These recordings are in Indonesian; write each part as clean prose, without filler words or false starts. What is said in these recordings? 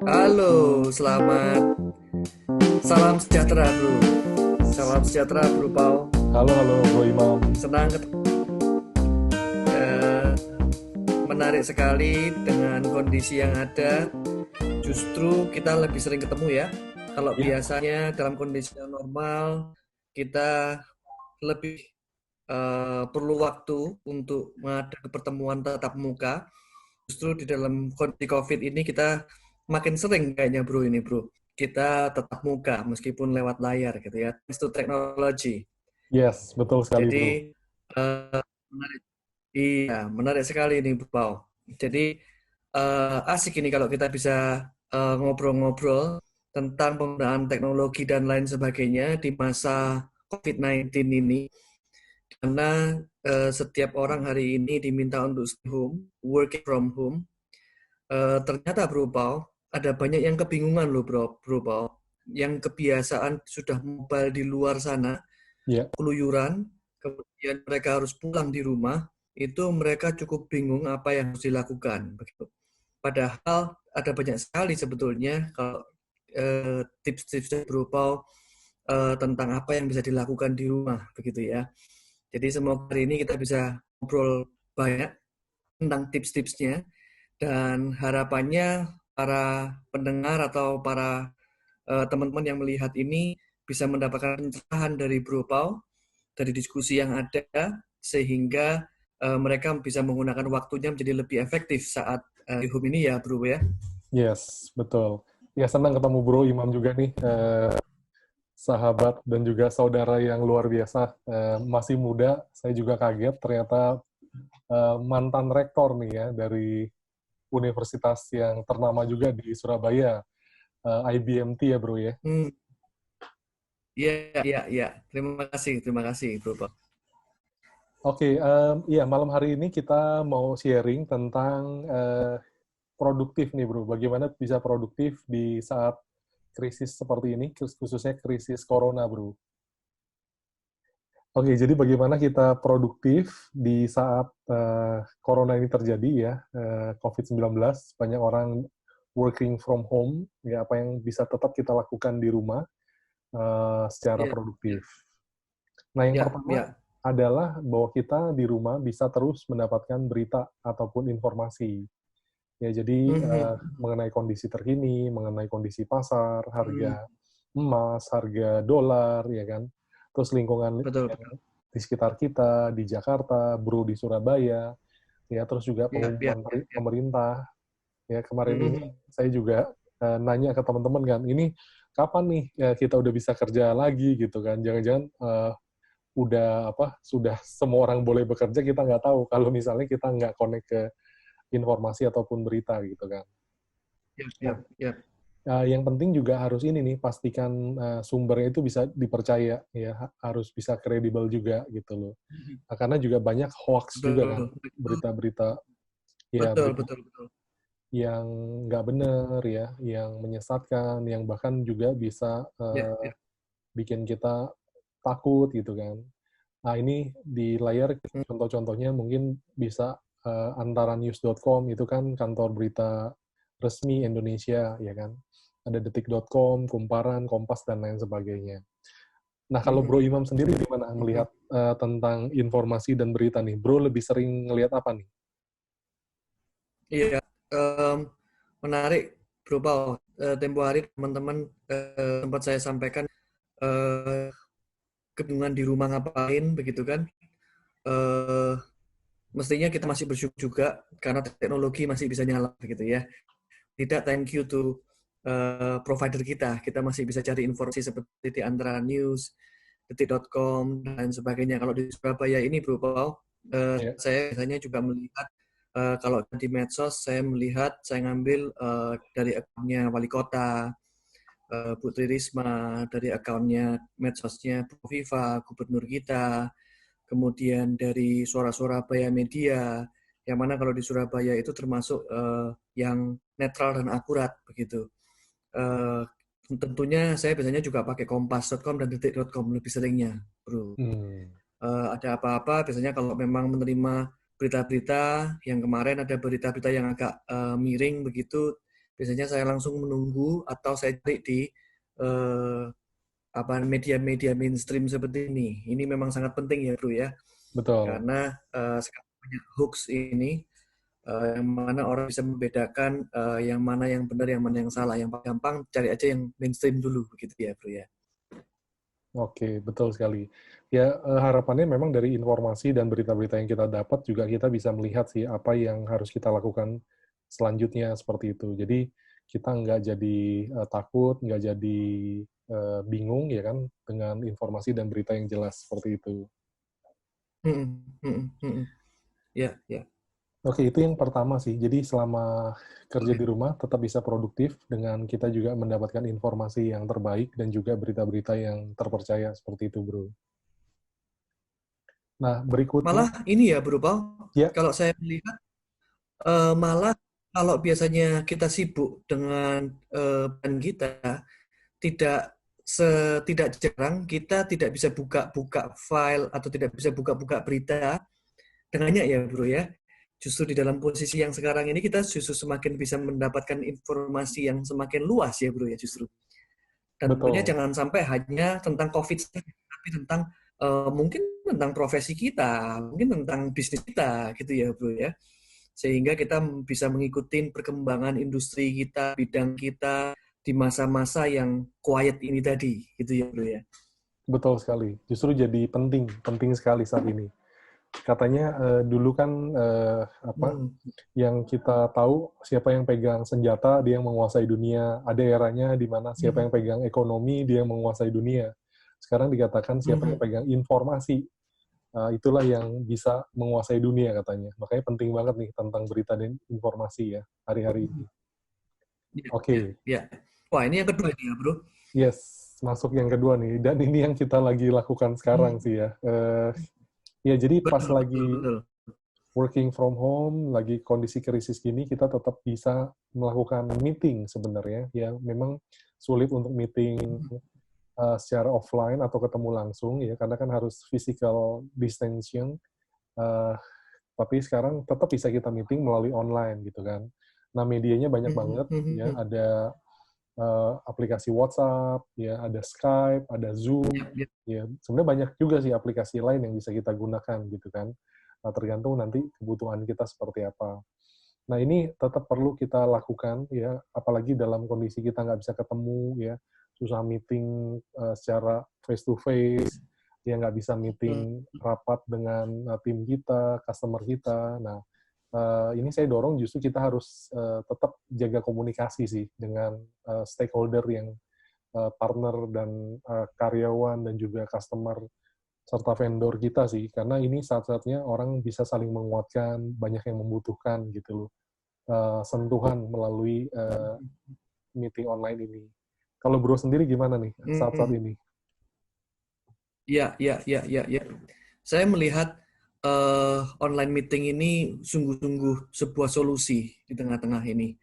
Halo, salam sejahtera bro. Salam sejahtera bro Pau. Halo, halo Bro Imam. Senang menarik sekali dengan kondisi yang ada. Justru kita lebih sering ketemu ya. Kalau Ya, biasanya dalam kondisi yang normal kita lebih perlu waktu untuk mengadakan pertemuan tatap muka. Justru di dalam kondisi COVID ini kita makin sering kayaknya bro ini bro. Kita tetap muka meskipun lewat layar gitu ya. Thanks to technology. yes, betul sekali Jadi Bro. menarik, iya menarik sekali ini Pau. Jadi asik ini kalau kita bisa ngobrol-ngobrol tentang penggunaan teknologi dan lain sebagainya di masa COVID-19 ini. Karena setiap orang hari ini diminta untuk stay home, working from home. Ternyata Bro Pau, ada banyak yang kebingungan loh Bro Pau. Yang kebiasaan sudah mobile di luar sana, Ya, keluyuran, kemudian mereka harus pulang di rumah, itu mereka cukup bingung apa yang harus dilakukan. Begitu. Padahal ada banyak sekali sebetulnya kalau tips-tips dari Bro Pau tentang apa yang bisa dilakukan di rumah, begitu ya. Jadi semoga hari ini kita bisa ngobrol banyak tentang tips-tipsnya dan harapannya para pendengar atau para teman-teman yang melihat ini bisa mendapatkan pencerahan dari Bro Pau dari diskusi yang ada sehingga mereka bisa menggunakan waktunya menjadi lebih efektif saat di home ini ya Bro ya. yes, betul. Ya, senang ketemu Bro Imam juga nih, sahabat dan juga saudara yang luar biasa. Masih muda, saya juga kaget ternyata mantan rektor nih ya dari universitas yang ternama juga di Surabaya, IBMT ya Bro ya. Hmm, iya, iya, iya. Terima kasih Bro Pau. Oke, iya malam hari ini kita mau sharing tentang produktif nih bro. Bagaimana bisa produktif di saat krisis seperti ini, khususnya krisis corona bro. Oke, jadi bagaimana kita produktif di saat corona ini terjadi ya, COVID-19, banyak orang working from home, ya apa yang bisa tetap kita lakukan di rumah secara Iya, iya, produktif. Nah, yang iya, pertama iya. adalah bahwa kita di rumah bisa terus mendapatkan berita ataupun informasi. Ya, jadi Mhm, mengenai kondisi terkini, mengenai kondisi pasar, mhm. harga emas, harga dolar, ya kan. Terus lingkungan Betul, yang betul. di sekitar kita, di Jakarta, Bro di Surabaya, ya terus juga Iya, iya, pengumuman iya, iya. pemerintah. Ya, kemarin ini Mhm. saya juga nanya ke teman-teman kan, ini kapan nih ya, kita udah bisa kerja lagi gitu kan. Jangan-jangan udah apa sudah semua orang boleh bekerja, kita nggak tahu kalau misalnya kita nggak connect ke informasi ataupun berita gitu kan. Iya, iya, Nah, iya. yang penting juga harus ini nih, pastikan sumbernya itu bisa dipercaya ya, harus bisa kredibel juga gitu loh. Mhm. Nah, karena juga banyak hoax juga kan, Betul, betul, berita-berita ya betul, berita betul, betul. yang nggak benar ya, yang menyesatkan, yang bahkan juga bisa Iya, iya. bikin kita takut gitu kan. Nah, ini di layar Mhm. contoh-contohnya mungkin bisa antara news.com itu kan kantor berita resmi Indonesia, ya kan. Ada detik.com, Kumparan, Kompas, dan lain sebagainya. Nah, kalau Bro Mhm. Imam sendiri gimana Mhm. melihat tentang informasi dan berita nih? Bro lebih sering ngelihat apa nih? Iya, em, menarik, Bro Pau. Tempo hari teman-teman tempat saya sampaikan eh, kebingungan di rumah ngapain, begitu kan? Eh, Mestinya kita masih bersyukur juga karena teknologi masih bisa nyala, begitu ya. Tidak thank you to provider kita. Kita masih bisa cari informasi seperti di antara news, detik.com, dan sebagainya. Kalau di Surabaya ini, Bro Pau, Ya. saya biasanya juga melihat kalau di medsos saya melihat saya ngambil dari akunnya wali kota Putri Risma, dari akunnya medsosnya Bu Viva, gubernur kita, kemudian dari Suara Surabaya Media, yang mana kalau di Surabaya itu termasuk yang netral dan akurat begitu. Eh, Tentunya saya biasanya juga pakai kompas.com dan detik.com lebih seringnya, Bro. Hmm. Ada apa-apa biasanya kalau memang menerima berita-berita yang kemarin ada berita-berita yang agak miring begitu biasanya saya langsung menunggu atau saya cari di media-media mainstream seperti ini. Ini memang sangat penting ya bro ya, Betul. karena sekarang banyak hoax ini, yang mana orang bisa membedakan yang mana yang benar, yang mana yang salah. Yang paling gampang cari aja yang mainstream dulu, begitu ya bro ya. Oke, betul sekali. Ya, harapannya memang dari informasi dan berita-berita yang kita dapat juga kita bisa melihat sih apa yang harus kita lakukan selanjutnya seperti itu. Jadi kita nggak jadi takut, nggak jadi bingung ya kan dengan informasi dan berita yang jelas seperti itu. Ya, ya. Oke, itu yang pertama sih. Jadi selama kerja di rumah tetap bisa produktif dengan kita juga mendapatkan informasi yang terbaik dan juga berita-berita yang terpercaya seperti itu, Bro. Nah, berikutnya, Malah ini ya bro Paul, ya, kalau saya melihat malah kalau biasanya kita sibuk dengan ban kita, tidak tidak jarang kita tidak bisa buka-buka file atau tidak bisa buka-buka berita dengannya ya bro ya. Justru di dalam posisi yang sekarang ini kita justru semakin bisa mendapatkan informasi yang semakin luas ya bro ya justru. Dan tentunya betul. jangan sampai hanya tentang COVID saja, tapi tentang mungkin tentang profesi kita, mungkin tentang bisnis kita gitu ya bro ya. Sehingga kita bisa mengikuti perkembangan industri kita, bidang kita di masa-masa yang quiet ini tadi, gitu ya bro ya. Betul sekali. Justru jadi penting sekali saat ini. Katanya dulu kan Hmm. yang kita tahu siapa yang pegang senjata dia yang menguasai dunia. Ada eranya di mana siapa Hmm. yang pegang ekonomi dia yang menguasai dunia. Sekarang dikatakan siapa yang Hmm. pegang informasi itulah yang bisa menguasai dunia katanya. Makanya penting banget nih tentang berita dan informasi ya hari-hari ini. Ya, ya, Oke, ya. Wah ini yang kedua ini ya bro. yes, masuk yang kedua nih. Dan ini yang kita lagi lakukan sekarang Hmm. sih ya. Ya jadi pas Betul, betul, lagi betul. working from home, lagi kondisi krisis gini, kita tetap bisa melakukan meeting sebenarnya. Ya memang sulit untuk meeting secara offline atau ketemu langsung ya, karena kan harus physical distancing. Uh, tapi sekarang tetap bisa kita meeting melalui online gitu kan. Nah medianya banyak Hmm. banget Hmm. ya, Hmm. ada aplikasi WhatsApp, ya ada Skype, ada Zoom, Ya, ya. ya sebenarnya banyak juga sih aplikasi lain yang bisa kita gunakan gitu kan. Nah, tergantung nanti kebutuhan kita seperti apa. Nah ini tetap perlu kita lakukan ya, apalagi dalam kondisi kita nggak bisa ketemu ya, susah meeting secara face to face, ya nggak bisa Hmm. meeting rapat dengan tim kita, customer kita. Nah ini saya dorong justru kita harus tetap jaga komunikasi sih dengan stakeholder yang partner dan karyawan dan juga customer serta vendor kita sih, karena ini saat-saatnya orang bisa saling menguatkan, banyak yang membutuhkan gitu loh, sentuhan melalui meeting online ini. Kalau Bro sendiri gimana nih saat-saat Hmm. ini? Ya, ya, ya, ya, ya. Saya melihat online meeting ini sungguh-sungguh sebuah solusi di tengah-tengah ini.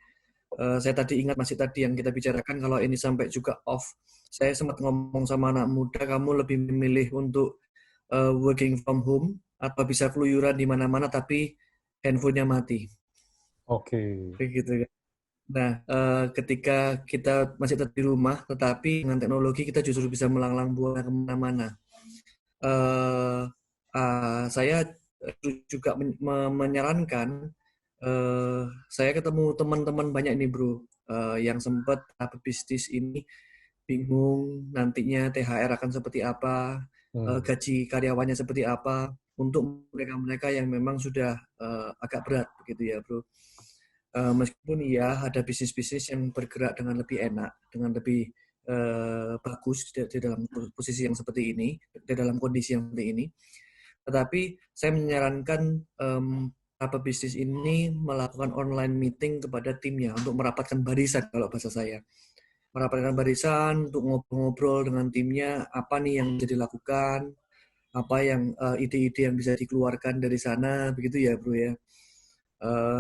Saya tadi ingat masih tadi yang kita bicarakan kalau ini sampai juga off. Saya sempat ngomong sama anak muda, kamu lebih memilih untuk working from home atau bisa keluyuran di mana-mana tapi handphonenya mati. Oke, Begitu kan. Nah, ketika kita masih tetap di rumah, tetapi dengan teknologi kita justru bisa melanglang buana kemana-mana. Eh, saya juga menyarankan, saya ketemu teman-teman banyak nih bro, yang sempat bisnis ini bingung nantinya THR akan seperti apa, hmm. gaji karyawannya seperti apa, untuk mereka-mereka yang memang sudah agak berat begitu ya bro. Meskipun ya ada bisnis-bisnis yang bergerak dengan lebih enak, dengan lebih bagus di dalam posisi yang seperti ini, di dalam kondisi yang seperti ini. Tetapi saya menyarankan apa bisnis ini melakukan online meeting kepada timnya untuk merapatkan barisan kalau bahasa saya. Merapatkan barisan untuk ngobrol-ngobrol dengan timnya, apa nih yang bisa dilakukan, apa yang ide-ide yang bisa dikeluarkan dari sana, begitu ya bro ya.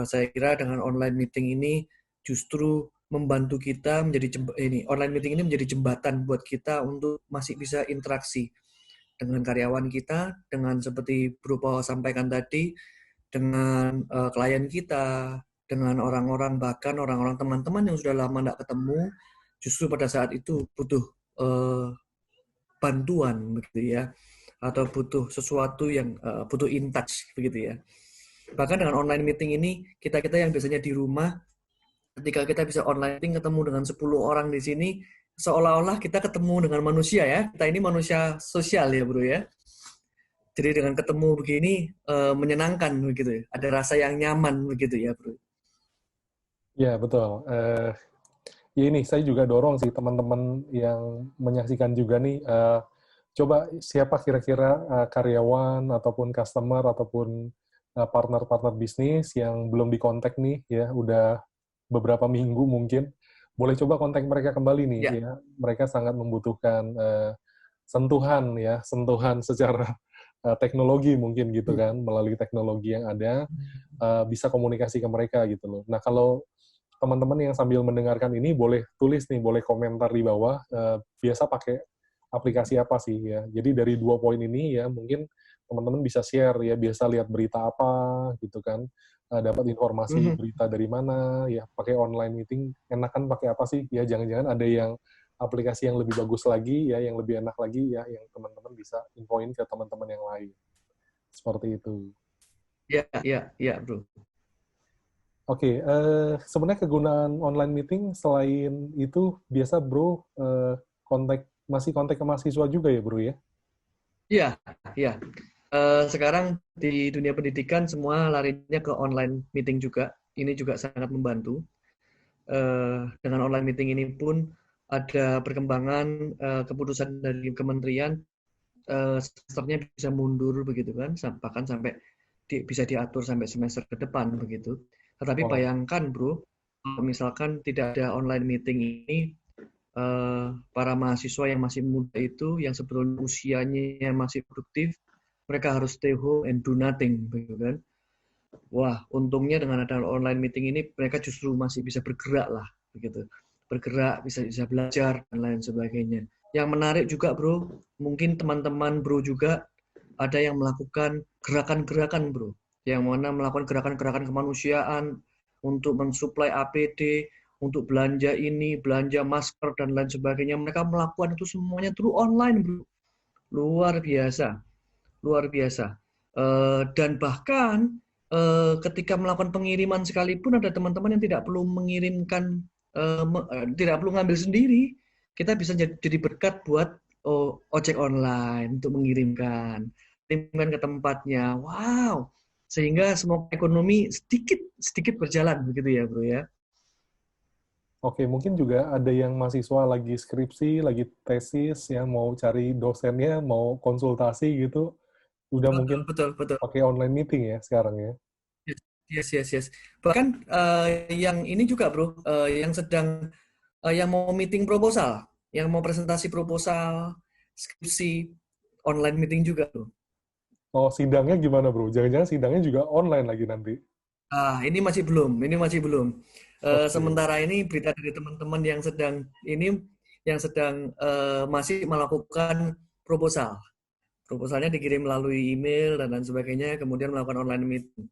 Saya kira dengan online meeting ini justru membantu kita menjadi online meeting ini menjadi jembatan buat kita untuk masih bisa interaksi dengan karyawan kita, dengan seperti Bro Paul sampaikan tadi, dengan klien kita, dengan orang-orang, bahkan orang-orang teman-teman yang sudah lama tidak ketemu, justru pada saat itu butuh bantuan begitu ya, atau butuh sesuatu yang butuh in touch begitu ya. Bahkan dengan online meeting ini, kita-kita yang biasanya di rumah, ketika kita bisa online meeting ketemu dengan 10 orang di sini, seolah-olah kita ketemu dengan manusia ya. Kita ini manusia sosial ya bro ya. Jadi dengan ketemu begini menyenangkan begitu ya. Ada rasa yang nyaman begitu ya bro. Ya, betul. Ya ini, saya juga dorong sih teman-teman yang menyaksikan juga nih, coba siapa kira-kira karyawan ataupun customer ataupun partner-partner bisnis yang belum dikontak nih, ya udah beberapa minggu mungkin, boleh coba kontak mereka kembali nih, Ya. ya. Mereka sangat membutuhkan sentuhan ya, sentuhan secara teknologi mungkin gitu kan, melalui teknologi yang ada, bisa komunikasi ke mereka gitu loh. Nah, kalau teman-teman yang sambil mendengarkan ini boleh tulis nih, boleh komentar di bawah, biasa pakai aplikasi apa sih ya. Jadi dari 2 poin ini ya mungkin teman-teman bisa share ya, biasa lihat berita apa gitu kan, dapat informasi berita dari mana ya, pakai online meeting enakan pakai apa sih ya, jangan-jangan ada yang aplikasi yang lebih bagus lagi ya, yang lebih enak lagi ya, yang teman-teman bisa infoin ke teman-teman yang lain. Seperti itu. Ya, ya, ya bro. Oke, sebenarnya kegunaan online meeting selain itu biasa bro masih kontak ke mahasiswa juga ya bro ya? Ya, ya. Sekarang di dunia pendidikan semua larinya ke online meeting juga. Ini juga sangat membantu. Dengan online meeting ini pun ada perkembangan keputusan dari kementerian, semesternya bisa mundur begitu kan, bahkan sampai bisa diatur sampai semester ke depan begitu. Tetapi Wow. bayangkan bro, kalau misalkan tidak ada online meeting ini, para mahasiswa yang masih muda itu, yang sebetulnya usianya masih produktif, mereka harus stay home and do nothing, begitu kan? Wah, untungnya dengan ada online meeting ini, mereka justru masih bisa bergerak lah, begitu. Bergerak, bisa belajar dan lain sebagainya. Yang menarik juga, bro, mungkin teman-teman bro juga ada yang melakukan gerakan-gerakan, bro, yang mana melakukan gerakan-gerakan kemanusiaan untuk mensuplai APD, untuk belanja ini, belanja masker dan lain sebagainya. Mereka melakukan itu semuanya through online, bro. Luar biasa, luar biasa. Dan bahkan ketika melakukan pengiriman sekalipun ada teman-teman yang tidak perlu mengirimkan, tidak perlu ngambil sendiri. Kita bisa jadi berkat buat ojek online untuk mengirimkan ke tempatnya. Wow, sehingga semua ekonomi sedikit sedikit berjalan begitu ya bro ya. Oke, mungkin juga ada yang mahasiswa lagi skripsi, lagi tesis, yang mau cari dosennya, mau konsultasi gitu, udah Betul mungkin betul betul. pakai online meeting ya sekarang ya. Yes yes yes. Bahkan yang ini juga bro, yang sedang yang mau meeting proposal, yang mau presentasi proposal, skripsi, online meeting juga bro. Oh, sidangnya gimana bro? Jangan-jangan sidangnya juga online lagi nanti? Ini masih belum, ini masih belum. Oke. Sementara ini berita dari teman-teman yang sedang ini, yang sedang masih melakukan proposal. Proposalnya dikirim melalui email dan lain sebagainya, kemudian melakukan online meeting.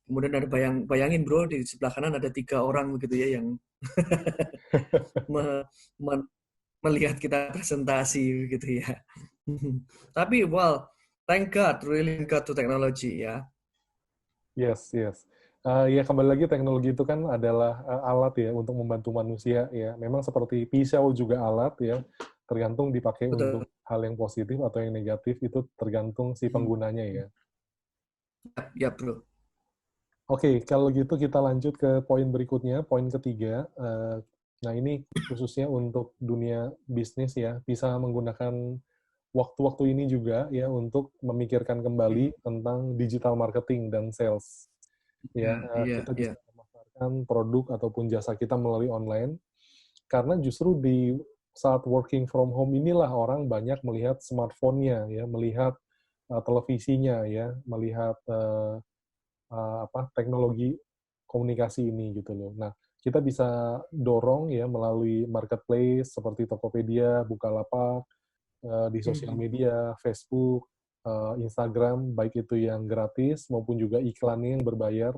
Kemudian ada bayangin bro, di sebelah kanan ada 3 orang begitu ya yang me- me- melihat kita presentasi gitu ya. Tapi well, thank God, really thank God to technology ya. Yes, yes. Ya kembali lagi teknologi itu kan adalah alat ya untuk membantu manusia ya. Memang seperti pisau juga alat ya. Tergantung dipakai Betul. untuk hal yang positif atau yang negatif itu tergantung si penggunanya ya. Ya, ya bro. Oke, kalau gitu kita lanjut ke poin berikutnya, poin ketiga. Nah ini khususnya untuk dunia bisnis ya, bisa menggunakan waktu-waktu ini juga ya untuk memikirkan kembali tentang digital marketing dan sales. Ya, Ya, iya, kita iya. bisa memasarkan produk ataupun jasa kita melalui online, karena justru di saat working from home inilah orang banyak melihat smartphone-nya ya, melihat televisinya ya, melihat teknologi komunikasi ini gitu loh. Nah, kita bisa dorong ya melalui marketplace seperti Tokopedia, Bukalapak, di sosial media, Facebook, Instagram, baik itu yang gratis maupun juga iklannya yang berbayar.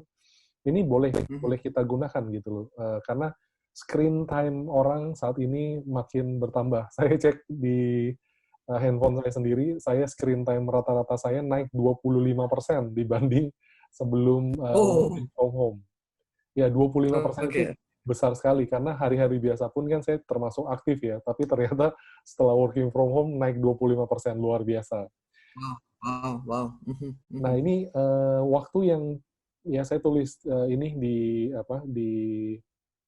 ini boleh kita gunakan gitu loh. Karena screen time orang saat ini makin bertambah. Saya cek di handphone saya sendiri, saya screen time rata-rata saya naik 25% dibanding sebelum Oh, working from home. Ya, 25% itu oke. besar sekali, karena hari-hari biasa pun kan saya termasuk aktif ya, tapi ternyata setelah working from home naik 25%, luar biasa. Wow, wow, wow. Nah, ini waktu yang ya saya tulis ini di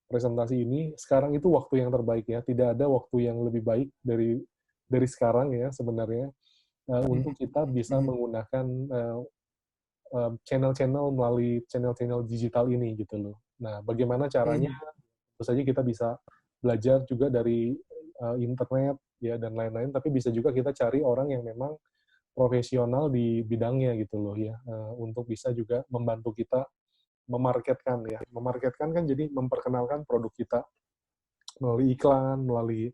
presentasi ini, sekarang itu waktu yang terbaik ya. Tidak ada waktu yang lebih baik dari sekarang ya sebenarnya untuk kita bisa menggunakan channel-channel melalui channel-channel digital ini gitu loh. Nah, bagaimana caranya? Tentu saja kita bisa belajar juga dari internet ya dan lain-lain, tapi bisa juga kita cari orang yang memang profesional di bidangnya gitu loh ya, untuk bisa juga membantu kita memarketkan ya. Memarketkan kan jadi memperkenalkan produk kita melalui iklan, melalui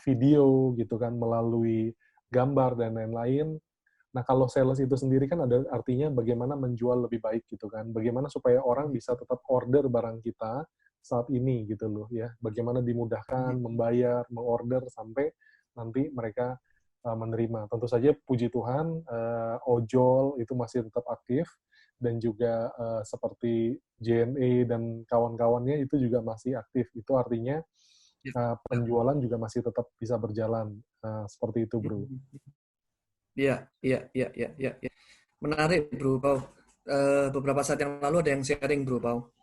video gitu kan, melalui gambar dan lain-lain. Nah, kalau sales itu sendiri kan ada artinya bagaimana menjual lebih baik gitu kan. Bagaimana supaya orang bisa tetap order barang kita saat ini gitu loh ya. Bagaimana dimudahkan membayar, mengorder sampai nanti mereka menerima. Tentu saja puji Tuhan ojol itu masih tetap aktif dan juga seperti JNE dan kawan-kawannya itu juga masih aktif. Itu artinya penjualan juga masih tetap bisa berjalan. Seperti itu, Bro. Iya, iya, iya, iya, iya. Menarik, Bro Pau. Beberapa saat yang lalu ada yang sharing, Bro Pau.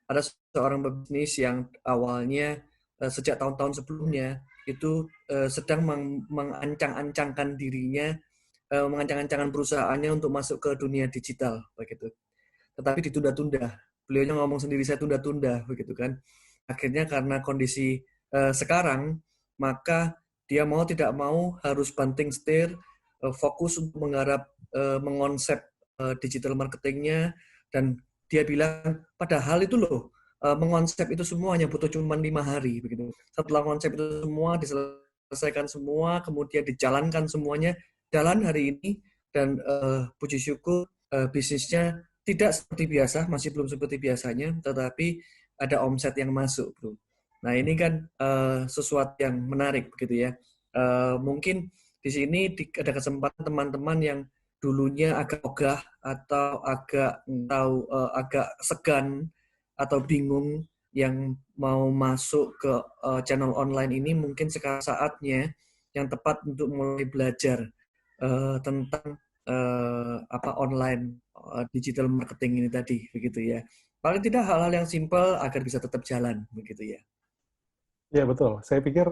Ada seorang pebisnis yang awalnya sejak tahun-tahun sebelumnya itu sedang mengancang-ancangkan dirinya, mengancang-ancangkan perusahaannya untuk masuk ke dunia digital, begitu. Tetapi ditunda-tunda. Beliaunya ngomong sendiri, saya tunda-tunda, begitu kan. Akhirnya karena kondisi sekarang, maka dia mau tidak mau harus banting setir, fokus untuk menggarap, mengonsep digital marketingnya, dan dia bilang, padahal itu loh, mengonsep itu semua hanya butuh cuma 5 hari. Begitu. Setelah konsep itu semua, diselesaikan semua, kemudian dijalankan semuanya, jalan hari ini, dan puji syukur bisnisnya tidak seperti biasa, masih belum seperti biasanya, tetapi ada omset yang masuk, Bro. Nah, ini kan sesuatu yang menarik begitu ya. Mungkin di sini ada kesempatan teman-teman yang dulunya agak ogah atau agak segan atau bingung yang mau masuk ke channel online ini, mungkin sekarang saatnya yang tepat untuk mulai belajar tentang online digital marketing ini tadi, begitu ya. Paling tidak hal-hal yang simpel agar bisa tetap jalan, begitu ya. Ya, betul. Saya pikir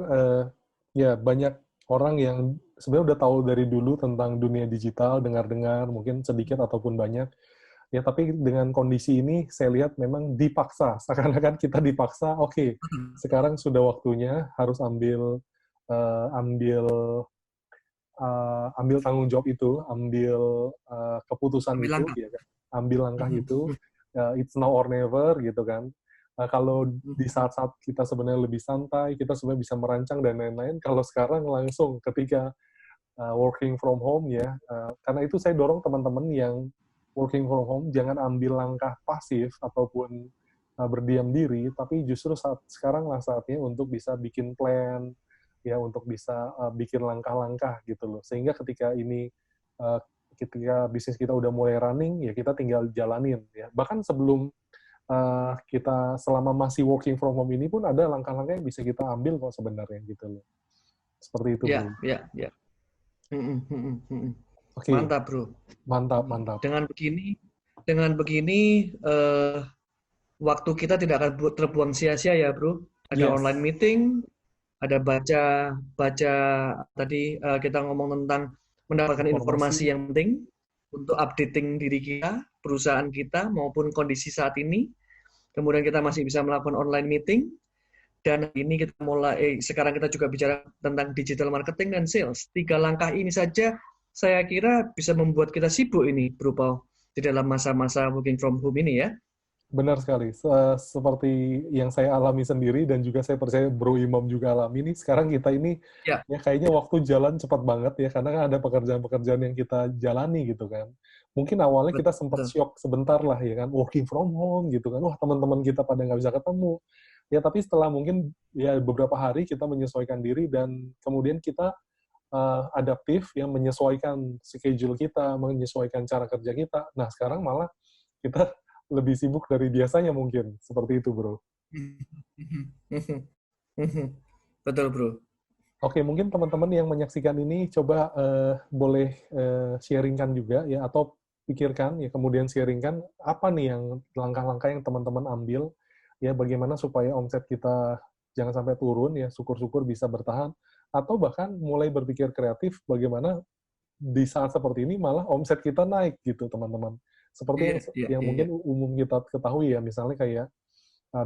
ya banyak orang yang sebenarnya udah tahu dari dulu tentang dunia digital, dengar-dengar, mungkin sedikit ataupun banyak. Ya, tapi dengan kondisi ini saya lihat memang dipaksa. Seakan-akan kita dipaksa, oke, sekarang sudah waktunya harus ambil ambil tanggung jawab itu, ambil keputusan Ambil itu, langkah. ya kan? Ambil langkah itu, it's now or never gitu kan. Kalau di saat-saat kita sebenarnya lebih santai, kita sebenarnya bisa merancang dan lain-lain. Kalau sekarang langsung ketika working from home ya, karena itu saya dorong teman-teman yang working from home jangan ambil langkah pasif ataupun berdiam diri, tapi justru sekarang saatnya untuk bisa bikin plan, ya untuk bisa bikin langkah-langkah gitu loh. Sehingga ketika bisnis kita udah mulai running, ya kita tinggal jalanin ya. Bahkan sebelum kita selama masih working from home ini pun ada langkah-langkah yang bisa kita ambil kok sebenarnya gitu loh. Seperti itu, Bro. Ya, ya, ya. Oke, Mantap, Bro. mantap, mantap. Dengan begini waktu kita tidak akan terbuang sia-sia ya, Bro. Ada Yes. online meeting, ada baca tadi kita ngomong tentang mendapatkan informasi yang penting untuk updating diri kita, perusahaan kita maupun kondisi saat ini. Kemudian kita masih bisa melakukan online meeting, dan ini kita sekarang kita juga bicara tentang digital marketing dan sales. 3 langkah ini saja saya kira bisa membuat kita sibuk ini, Bro Pau, di dalam masa-masa working from home ini ya. Benar sekali. Seperti yang saya alami sendiri dan juga saya percaya Bro Imam juga alami nih. Sekarang kita ini Ya, ya kayaknya waktu jalan cepat banget ya karena kan ada pekerjaan-pekerjaan yang kita jalani gitu kan. Mungkin awalnya kita sempat betul. shock sebentar lah ya kan, working from home gitu kan. Wah, teman-teman kita pada nggak bisa ketemu. Ya tapi setelah mungkin ya beberapa hari kita menyesuaikan diri dan kemudian kita adaptif yang menyesuaikan schedule kita, menyesuaikan cara kerja kita. Nah, sekarang malah kita lebih sibuk dari biasanya mungkin. Seperti itu, Bro. Betul, Bro. Oke, mungkin teman-teman yang menyaksikan ini coba boleh sharingkan juga ya, atau pikirkan ya, kemudian sharingkan apa nih yang langkah-langkah yang teman-teman ambil ya, bagaimana supaya omset kita jangan sampai turun ya, syukur-syukur bisa bertahan, atau bahkan mulai berpikir kreatif bagaimana di saat seperti ini malah omset kita naik gitu, teman-teman. Seperti Iya, iya, yang iya. mungkin umum kita ketahui ya, misalnya kayak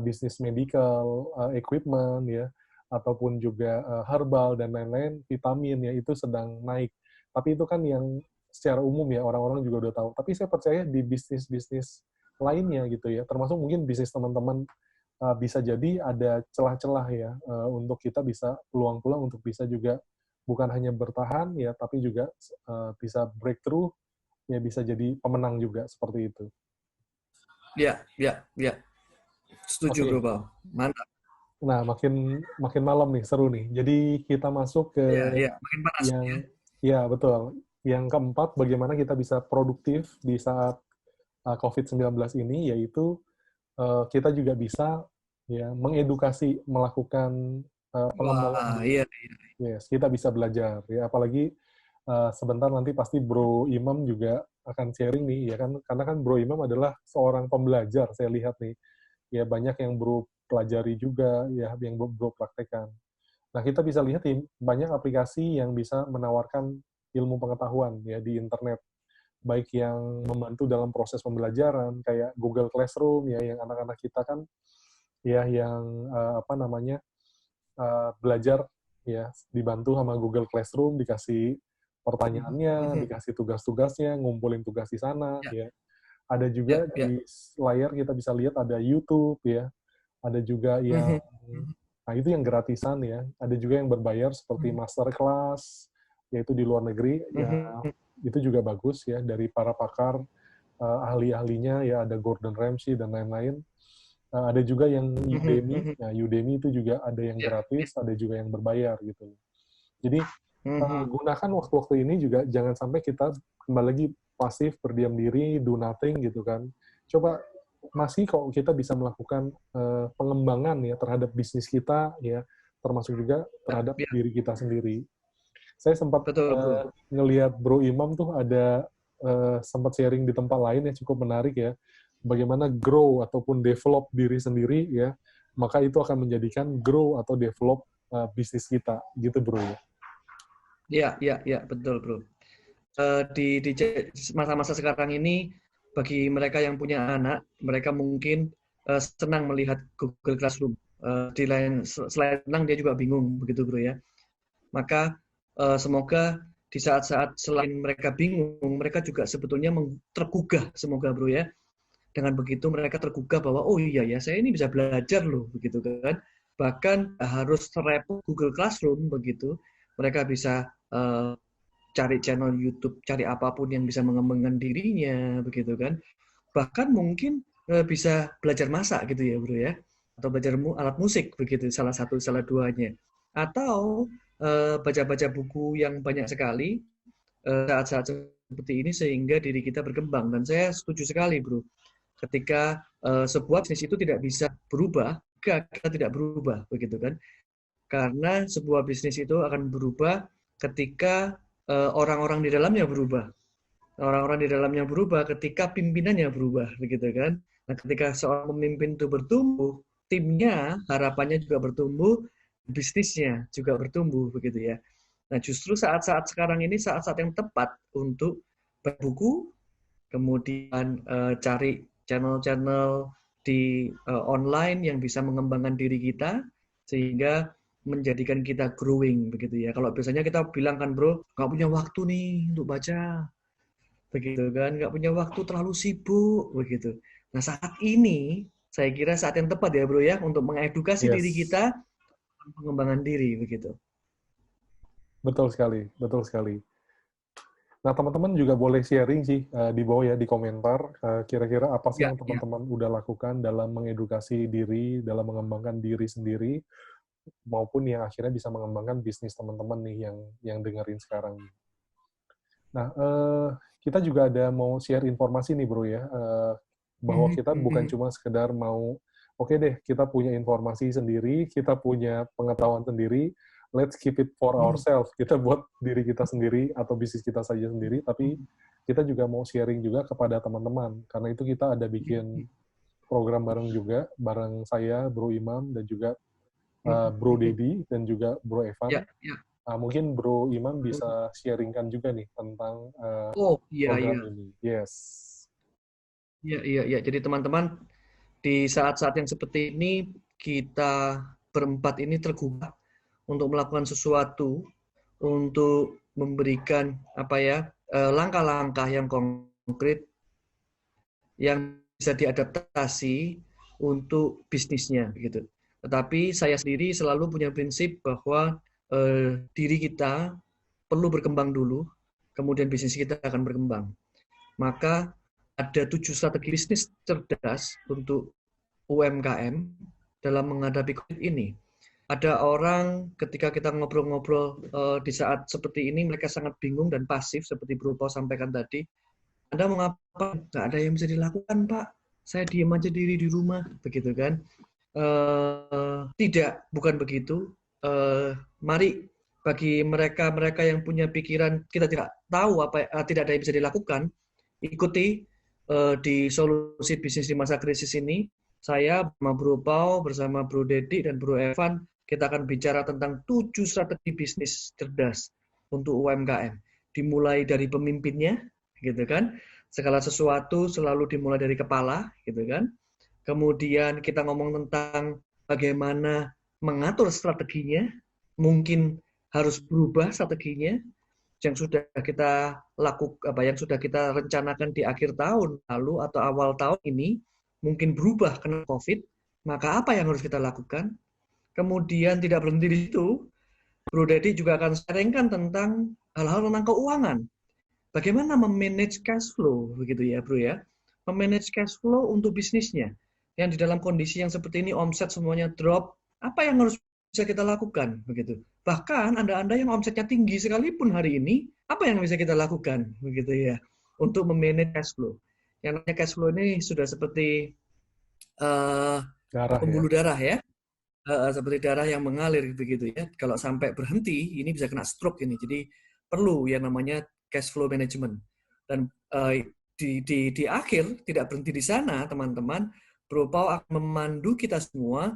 bisnis medical, equipment ya, ataupun juga herbal dan lain-lain, vitamin ya, itu sedang naik. Tapi itu kan yang secara umum ya, orang-orang juga udah tahu. Tapi saya percaya di bisnis-bisnis lainnya gitu ya, termasuk mungkin bisnis teman-teman, bisa jadi ada celah-celah ya, untuk kita bisa peluang-peluang untuk bisa juga bukan hanya bertahan ya, tapi juga bisa breakthrough ya, bisa jadi pemenang juga seperti itu. Iya, iya, iya. Setuju, Bro, Oke. Pau. Mantap. Nah, makin makin malam nih, seru nih. Jadi kita masuk ke Iya, iya. Makin panas ya. yang, ya betul. Yang keempat, bagaimana kita bisa produktif di saat COVID-19 ini, yaitu kita juga bisa ya mengedukasi, melakukan pengembangan Wah, diri. iya. Yes, kita bisa belajar ya. Apalagi sebentar nanti pasti Bro Imam juga akan sharing nih, ya kan? Karena kan Bro Imam adalah seorang pembelajar, saya lihat nih. Ya banyak yang Bro pelajari juga, ya yang Bro praktekkan. Nah, kita bisa lihat banyak aplikasi yang bisa menawarkan ilmu pengetahuan ya di internet, baik yang membantu dalam proses pembelajaran kayak Google Classroom ya, yang anak-anak kita kan ya yang apa namanya, belajar ya dibantu sama Google Classroom, dikasih pertanyaannya, Mhm. dikasih tugas-tugasnya, ngumpulin tugas di sana Ya, ya. Ada ya, juga ya. di layar kita bisa lihat ada YouTube ya, ada juga yang, Mhm. Mhm. nah itu yang gratisan ya, ada juga yang berbayar seperti masterclass, yaitu di luar negeri, ya Mhm. itu juga bagus ya, dari para pakar, ahli-ahlinya ya, ada Gordon Ramsay dan lain-lain. Ada juga yang Mhm. Udemy, Mhm. nah Udemy itu juga ada yang Ya, ya. gratis, ada juga yang berbayar gitu. Jadi Mhm. gunakan waktu-waktu ini juga jangan sampai kita kembali lagi pasif, berdiam diri, do nothing gitu kan. Coba masih kok kita bisa melakukan pengembangan ya terhadap bisnis kita ya, termasuk juga Ya, terhadap ya. diri kita sendiri. Saya sempat Betul, Bro. ngelihat Bro Imam tuh ada sempat sharing di tempat lain yang cukup menarik ya, bagaimana grow ataupun develop diri sendiri ya, maka itu akan menjadikan grow atau develop bisnis kita gitu, Bro ya. Iya, iya, iya, betul, Bro. Di masa-masa sekarang ini, bagi mereka yang punya anak, mereka mungkin senang melihat Google Classroom. Di lain selain senang, dia juga bingung, begitu, Bro ya. Maka semoga di saat-saat selain mereka bingung, mereka juga sebetulnya tergugah, semoga, Bro ya. Dengan begitu mereka tergugah bahwa oh iya ya, saya ini bisa belajar loh, begitu kan. Bahkan harus repot Google Classroom begitu. Mereka bisa cari channel YouTube, cari apapun yang bisa mengembangkan dirinya, begitu kan. Bahkan mungkin bisa belajar masak gitu ya, Bro ya. Atau belajar alat musik begitu, salah satu salah duanya. Atau baca-baca buku yang banyak sekali saat-saat seperti ini sehingga diri kita berkembang. Dan saya setuju sekali, Bro. Ketika sebuah bisnis itu tidak bisa berubah, jika kita tidak berubah, begitu kan. Karena sebuah bisnis itu akan berubah ketika orang-orang di dalamnya berubah. Orang-orang di dalamnya berubah ketika pimpinannya berubah, begitu kan. Nah, ketika seorang pemimpin itu bertumbuh, timnya harapannya juga bertumbuh, bisnisnya juga bertumbuh, begitu ya. Nah, justru saat-saat sekarang ini saat-saat yang tepat untuk berbuku, kemudian cari channel-channel di online yang bisa mengembangkan diri kita, sehingga menjadikan kita growing begitu ya. Kalau biasanya kita bilang kan, Bro, nggak punya waktu nih untuk baca, begitu kan, nggak punya waktu, terlalu sibuk begitu. Nah, saat ini saya kira saat yang tepat ya, Bro ya, untuk mengedukasi diri Yes, kita, pengembangan diri begitu. betul sekali, betul sekali. Nah, teman-teman juga boleh sharing sih di bawah ya, di komentar, kira-kira apa sih Ya, yang ya. teman-teman udah lakukan dalam mengedukasi diri, dalam mengembangkan diri sendiri, maupun yang akhirnya bisa mengembangkan bisnis teman-teman nih yang dengerin sekarang. Nah, kita juga ada mau share informasi nih, Bro ya, bahwa Mhm, kita bukan mhm, cuma sekedar mau, oke deh, kita punya informasi sendiri, kita punya pengetahuan sendiri, let's keep it for mhm, ourselves. Kita buat diri kita sendiri atau bisnis kita saja sendiri, tapi mhm. kita juga mau sharing juga kepada teman-teman. Karena itu kita ada bikin program bareng juga, bareng saya, Bro Imam, dan juga Mhm, Bro mhm. Dedi, dan juga Bro Evan. Ya, ya. Mungkin Bro Imam bisa sharingkan juga nih tentang Oh, iya, program iya. ini. Yes. Iya, iya, iya. Jadi teman-teman, di saat-saat yang seperti ini, kita berempat ini tergugah untuk melakukan sesuatu, untuk memberikan apa ya, langkah-langkah yang konkret yang bisa diadaptasi untuk bisnisnya gitu. Tetapi saya sendiri selalu punya prinsip bahwa diri kita perlu berkembang dulu, kemudian bisnis kita akan berkembang. Maka ada 7 strategi bisnis cerdas untuk UMKM dalam menghadapi COVID ini. Ada orang ketika kita ngobrol-ngobrol di saat seperti ini mereka sangat bingung dan pasif seperti Bro Pau sampaikan tadi. Anda mau ngapain? Nggak ada yang bisa dilakukan, Pak. Saya diam aja diri di rumah, begitu kan? Tidak, bukan begitu. Mari bagi mereka-mereka yang punya pikiran kita tidak tahu apa, tidak ada yang bisa dilakukan, ikuti di solusi bisnis di masa krisis ini. Saya bersama Bro Pau, bersama Bro Dedi dan Bro Evan, kita akan bicara tentang 7 strategi bisnis cerdas untuk UMKM. Dimulai dari pemimpinnya, gitu kan? Segala sesuatu selalu dimulai dari kepala, gitu kan? Kemudian kita ngomong tentang bagaimana mengatur strateginya, mungkin harus berubah strateginya yang sudah kita lakukan, yang sudah kita rencanakan di akhir tahun lalu atau awal tahun ini mungkin berubah karena COVID, maka apa yang harus kita lakukan? Kemudian tidak berhenti di situ, Bro Dedi juga akan sharingkan tentang hal-hal tentang keuangan. Bagaimana memanage cash flow, begitu ya, Bro ya? Memanage cash flow untuk bisnisnya. Yang di dalam kondisi yang seperti ini omset semuanya drop, apa yang harus bisa kita lakukan, begitu. Bahkan Anda-anda yang omsetnya tinggi sekalipun hari ini, apa yang bisa kita lakukan, begitu ya, untuk memanage cash flow. Yang namanya cash flow ini sudah seperti uh, Darah ya. pembuluh darah ya, seperti darah yang mengalir begitu ya. Kalau sampai berhenti, ini bisa kena stroke ini. Jadi perlu yang namanya cash flow management. Dan di akhir tidak berhenti di sana, teman-teman. Bro Pau akan memandu kita semua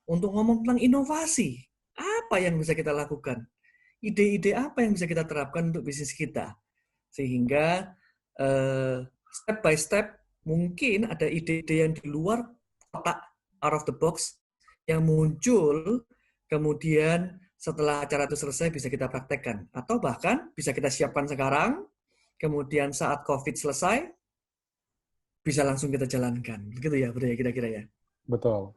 untuk ngomong tentang inovasi. Apa yang bisa kita lakukan? Ide-ide apa yang bisa kita terapkan untuk bisnis kita? Sehingga step by step mungkin ada ide-ide yang di luar kotak, out of the box, yang muncul kemudian setelah acara itu selesai bisa kita praktekkan. Atau bahkan bisa kita siapkan sekarang, kemudian saat COVID selesai, bisa langsung kita jalankan. Begitu ya, Bro ya, kira-kira ya. Betul.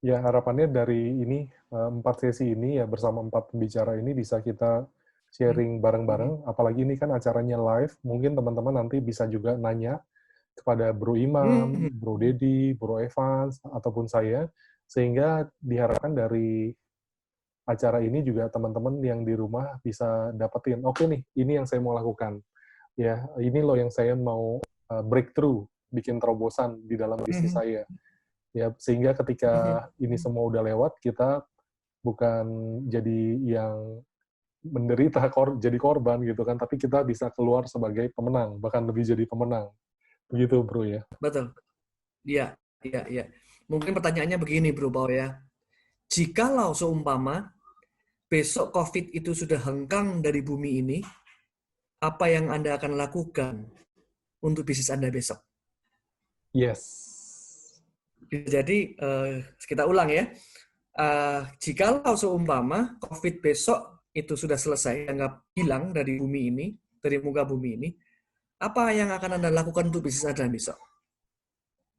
Ya, harapannya dari ini, 4 sesi ini ya, bersama 4 pembicara ini bisa kita Hmm. sharing Hmm. bareng-bareng. Apalagi ini kan acaranya live, mungkin teman-teman nanti bisa juga nanya kepada Bro Imam, Hmm. Bro Dedi, Bro Evans, ataupun saya, sehingga diharapkan dari acara ini juga teman-teman yang di rumah bisa dapetin, oke nih, ini yang saya mau lakukan. Ya, ini loh yang saya mau breakthrough, bikin terobosan di dalam bisnis Hmm. saya. Ya, sehingga ketika ini Hmm. semua udah lewat, kita bukan jadi yang menderita, jadi korban gitu kan, tapi kita bisa keluar sebagai pemenang, bahkan lebih jadi pemenang. Begitu, Bro ya. Betul. Iya, iya, iya. Mungkin pertanyaannya begini, Bro Pau ya. Jikalau seumpama besok COVID itu sudah hengkang dari bumi ini, apa yang Anda akan lakukan untuk bisnis Anda besok? Yes. Jadi, kita ulang ya. Jikalau seumpama COVID besok itu sudah selesai, anggap hilang dari bumi ini, dari muka bumi ini, apa yang akan Anda lakukan untuk bisnis Anda besok?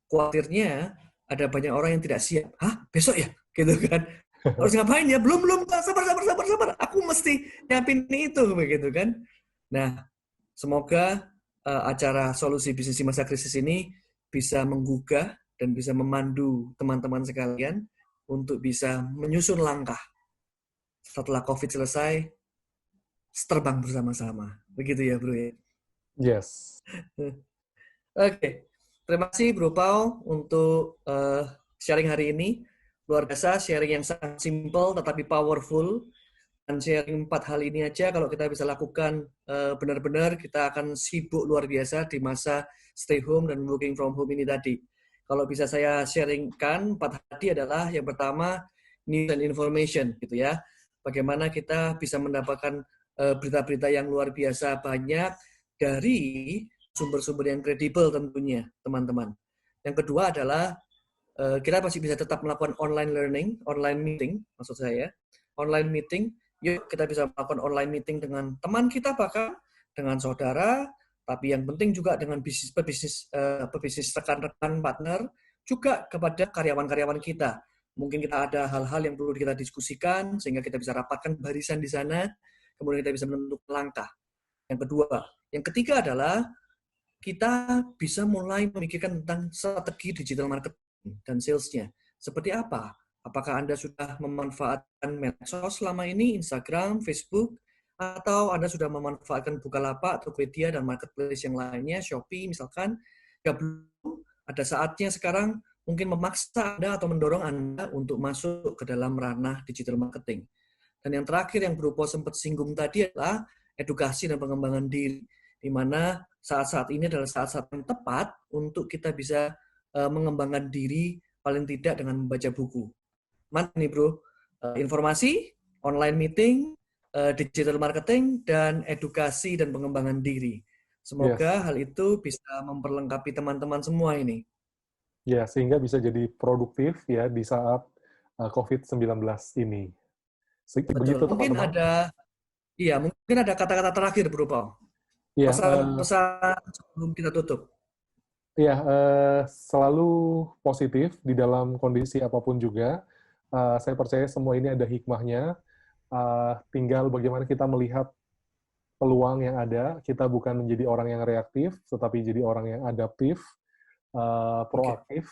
khawatirnya ada banyak orang yang tidak siap. Hah? Besok ya? Gitu kan. Harus ngapain ya? Belum. Sabar. Aku mesti nyiapin itu, begitu kan. Nah, semoga acara solusi bisnis di masa krisis ini bisa menggugah dan bisa memandu teman-teman sekalian untuk bisa menyusun langkah setelah COVID selesai, terbang bersama-sama. Begitu ya, Bro ya? Yes. Oke. Terima kasih, Bro Pau, untuk sharing hari ini. Luar biasa, sharing yang sangat simple tetapi powerful. Dan sharing 4 hal ini aja, kalau kita bisa lakukan benar-benar, kita akan sibuk luar biasa di masa stay home dan working from home ini tadi. Kalau bisa saya sharingkan, 4 hal tadi adalah yang pertama, news and information, gitu ya. Bagaimana kita bisa mendapatkan berita-berita yang luar biasa banyak dari sumber-sumber yang kredibel tentunya, teman-teman. Yang kedua adalah kita masih bisa tetap melakukan online learning, online meeting, maksud saya. Online meeting, yuk kita bisa melakukan online meeting dengan teman kita, bahkan dengan saudara, tapi yang penting juga dengan pebisnis rekan-rekan partner, juga kepada karyawan-karyawan kita. Mungkin kita ada hal-hal yang perlu kita diskusikan, sehingga kita bisa rapatkan barisan di sana, kemudian kita bisa menentukan langkah. Yang kedua. Yang ketiga adalah kita bisa mulai memikirkan tentang strategi digital marketing dan sales-nya. Seperti apa? Apakah Anda sudah memanfaatkan medsos selama ini, Instagram, Facebook, atau Anda sudah memanfaatkan Bukalapak, Tokopedia, dan marketplace yang lainnya, Shopee misalkan? Ya belum, ada saatnya sekarang mungkin memaksa Anda atau mendorong Anda untuk masuk ke dalam ranah digital marketing. Dan yang terakhir yang Bro Po sempat singgung tadi adalah edukasi dan pengembangan diri, di mana saat-saat ini adalah saat-saat yang tepat untuk kita bisa mengembangkan diri paling tidak dengan membaca buku. Mana nih Bro? Informasi, online meeting, digital marketing, dan edukasi dan pengembangan diri. Semoga hal itu bisa memperlengkapi teman-teman semua ini. Ya, sehingga bisa jadi produktif ya di saat COVID-19 ini. Begitu Betul. Mungkin teman-teman. ada kata-kata terakhir Bro Paul. Iya, Pesan sebelum kita tutup. Iya, selalu positif di dalam kondisi apapun juga. Saya percaya semua ini ada hikmahnya. Tinggal bagaimana kita melihat peluang yang ada. Kita bukan menjadi orang yang reaktif, tetapi jadi orang yang adaptif, proaktif,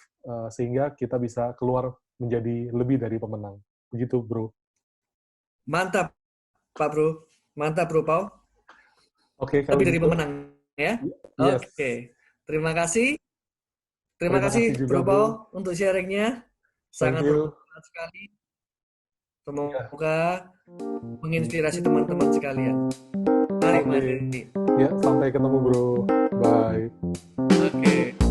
sehingga kita bisa keluar menjadi lebih dari pemenang. Begitu, Bro. Mantap, Pak Bro. Mantap, Bro Paul. Oke, kalau lebih dari gitu. pemenang, ya? Yes. Oke. Terima kasih. Terima kasih, juga, Bro Paul, untuk sharingnya. Sangat bermanfaat sekali. Semoga menginspirasi teman-teman sekalian. Mari. Ya, sampai ketemu, Bro. Bye. Oke.